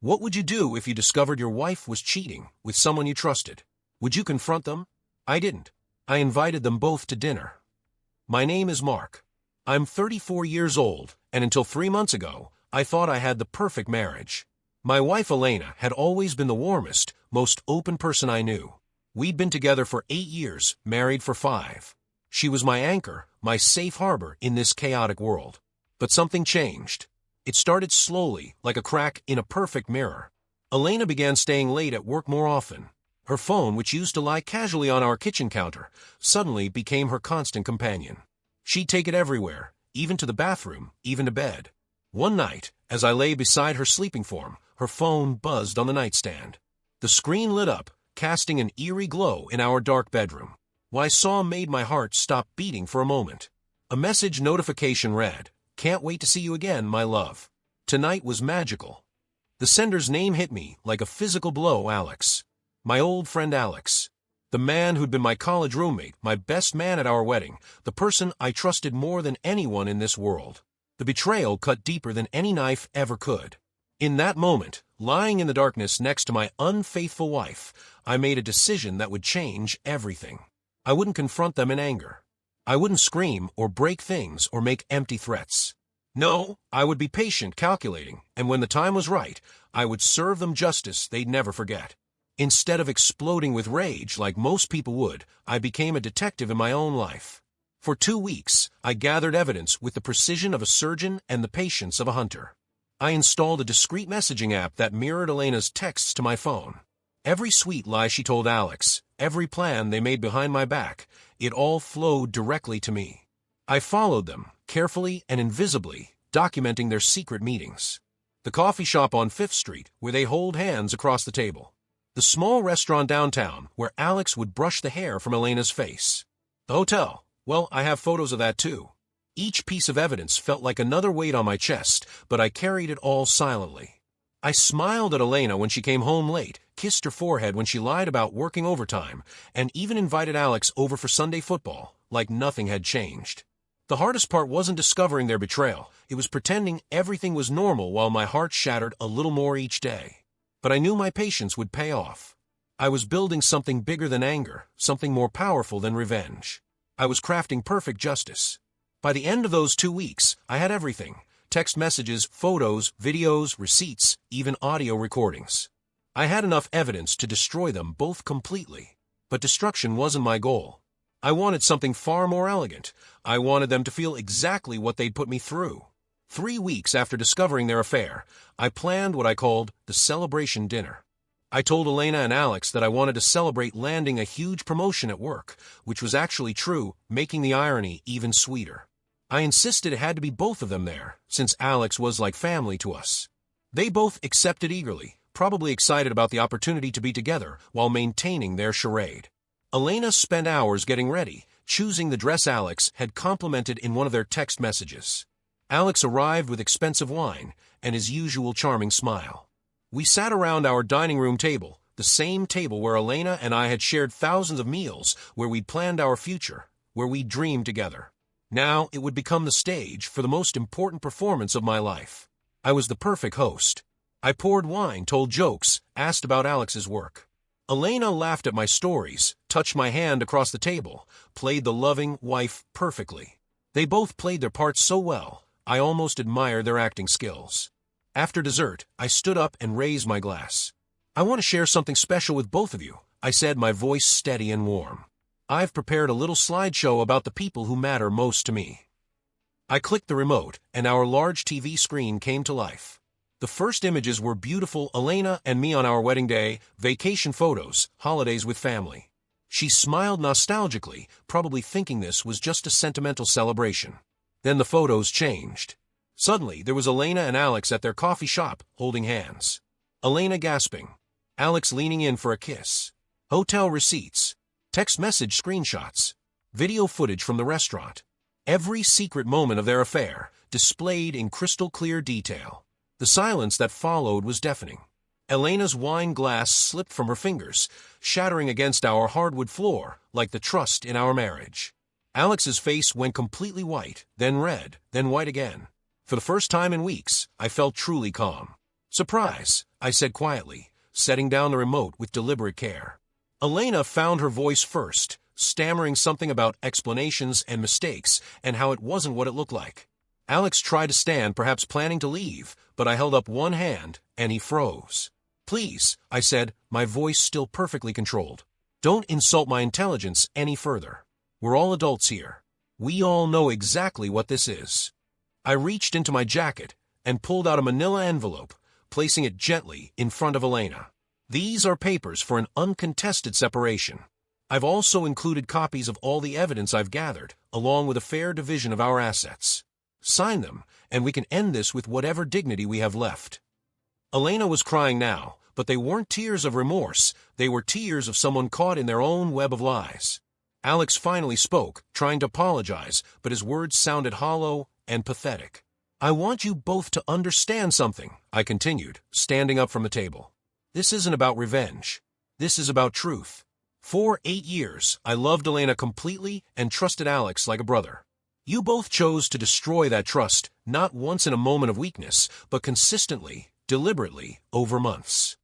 What would you do if you discovered your wife was cheating with someone you trusted? Would you confront them? I didn't. I invited them both to dinner. My name is Mark. I'm 34 years old, and until 3 months ago, I thought I had the perfect marriage. My wife Elena had always been the warmest, most open person I knew. We'd been together for 8 years, married for 5. She was my anchor, my safe harbor in this chaotic world. But something changed. It started slowly, like a crack in a perfect mirror. Elena began staying late at work more often. Her phone, which used to lie casually on our kitchen counter, suddenly became her constant companion. She'd take it everywhere, even to the bathroom, even to bed. One night, as I lay beside her sleeping form, her phone buzzed on the nightstand. The screen lit up, casting an eerie glow in our dark bedroom. What I saw made my heart stop beating for a moment. A message notification read, "Can't wait to see you again, my love. Tonight was magical." The sender's name hit me like a physical blow, Alex. My old friend Alex. The man who'd been my college roommate, my best man at our wedding, the person I trusted more than anyone in this world. The betrayal cut deeper than any knife ever could. In that moment, lying in the darkness next to my unfaithful wife, I made a decision that would change everything. I wouldn't confront them in anger. I wouldn't scream or break things or make empty threats. No, I would be patient, calculating, and when the time was right, I would serve them justice they'd never forget. Instead of exploding with rage like most people would, I became a detective in my own life. For 2 weeks, I gathered evidence with the precision of a surgeon and the patience of a hunter. I installed a discreet messaging app that mirrored Elena's texts to my phone. Every sweet lie she told Alex, every plan they made behind my back, it all flowed directly to me. I followed them, carefully and invisibly, documenting their secret meetings. The coffee shop on 5th Street, where they hold hands across the table. The small restaurant downtown, where Alex would brush the hair from Elena's face. The hotel, well, I have photos of that too. Each piece of evidence felt like another weight on my chest, but I carried it all silently. I smiled at Elena when she came home late, kissed her forehead when she lied about working overtime, and even invited Alex over for Sunday football, like nothing had changed. The hardest part wasn't discovering their betrayal. It was pretending everything was normal while my heart shattered a little more each day. But I knew my patience would pay off. I was building something bigger than anger, something more powerful than revenge. I was crafting perfect justice. By the end of those 2 weeks, I had everything. Text messages, photos, videos, receipts, even audio recordings. I had enough evidence to destroy them both completely. But destruction wasn't my goal. I wanted something far more elegant. I wanted them to feel exactly what they'd put me through. 3 weeks after discovering their affair, I planned what I called the celebration dinner. I told Elena and Alex that I wanted to celebrate landing a huge promotion at work, which was actually true, making the irony even sweeter. I insisted it had to be both of them there, since Alex was like family to us. They both accepted eagerly, probably excited about the opportunity to be together while maintaining their charade. Elena spent hours getting ready, choosing the dress Alex had complimented in one of their text messages. Alex arrived with expensive wine and his usual charming smile. We sat around our dining room table, the same table where Elena and I had shared thousands of meals, where we'd planned our future, where we'd dreamed together. Now it would become the stage for the most important performance of my life. I was the perfect host. I poured wine, told jokes, asked about Alex's work. Elena laughed at my stories, touched my hand across the table, played the loving wife perfectly. They both played their parts so well, I almost admired their acting skills. After dessert, I stood up and raised my glass. "I want to share something special with both of you," I said, my voice steady and warm. "I've prepared a little slideshow about the people who matter most to me." I clicked the remote, and our large TV screen came to life. The first images were beautiful Elena and me on our wedding day, vacation photos, holidays with family. She smiled nostalgically, probably thinking this was just a sentimental celebration. Then the photos changed. Suddenly, there was Elena and Alex at their coffee shop, holding hands. Elena gasping. Alex leaning in for a kiss. Hotel receipts. Text message screenshots. Video footage from the restaurant. Every secret moment of their affair, displayed in crystal clear detail. The silence that followed was deafening. Elena's wine glass slipped from her fingers, shattering against our hardwood floor like the trust in our marriage. Alex's face went completely white, then red, then white again. For the first time in weeks, I felt truly calm. Surprise, I said quietly, setting down the remote with deliberate care. Elena found her voice first, stammering something about explanations and mistakes and how it wasn't what it looked like. Alex tried to stand, perhaps planning to leave, but I held up one hand, and he froze. Please, I said, my voice still perfectly controlled. Don't insult my intelligence any further. We're all adults here. We all know exactly what this is. I reached into my jacket and pulled out a manila envelope, placing it gently in front of Elena. These are papers for an uncontested separation. I've also included copies of all the evidence I've gathered, along with a fair division of our assets. Sign them, and we can end this with whatever dignity we have left. Elena was crying now, but they weren't tears of remorse. They were tears of someone caught in their own web of lies. Alex finally spoke, trying to apologize, but his words sounded hollow and pathetic. I want you both to understand something, I continued, standing up from the table. This isn't about revenge. This is about truth. For 8 years, I loved Elena completely and trusted Alex like a brother. You both chose to destroy that trust, not once in a moment of weakness, but consistently, deliberately, over months.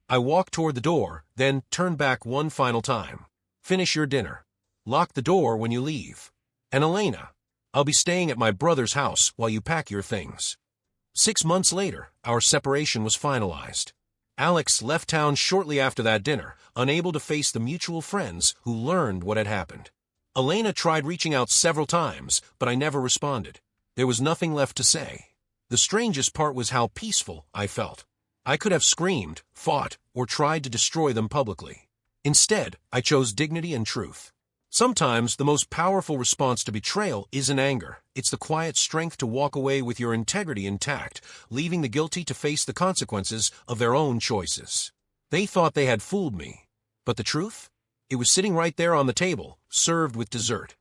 I walked toward the door, then turned back one final time. Finish your dinner. Lock the door when you leave. And Elena, I'll be staying at my brother's house while you pack your things. 6 months later, our separation was finalized. Alex left town shortly after that dinner, unable to face the mutual friends who learned what had happened. Elena tried reaching out several times, but I never responded. There was nothing left to say. The strangest part was how peaceful I felt. I could have screamed, fought, or tried to destroy them publicly. Instead, I chose dignity and truth. Sometimes the most powerful response to betrayal isn't anger. It's the quiet strength to walk away with your integrity intact, leaving the guilty to face the consequences of their own choices. They thought they had fooled me. But the truth? It was sitting right there on the table, served with dessert.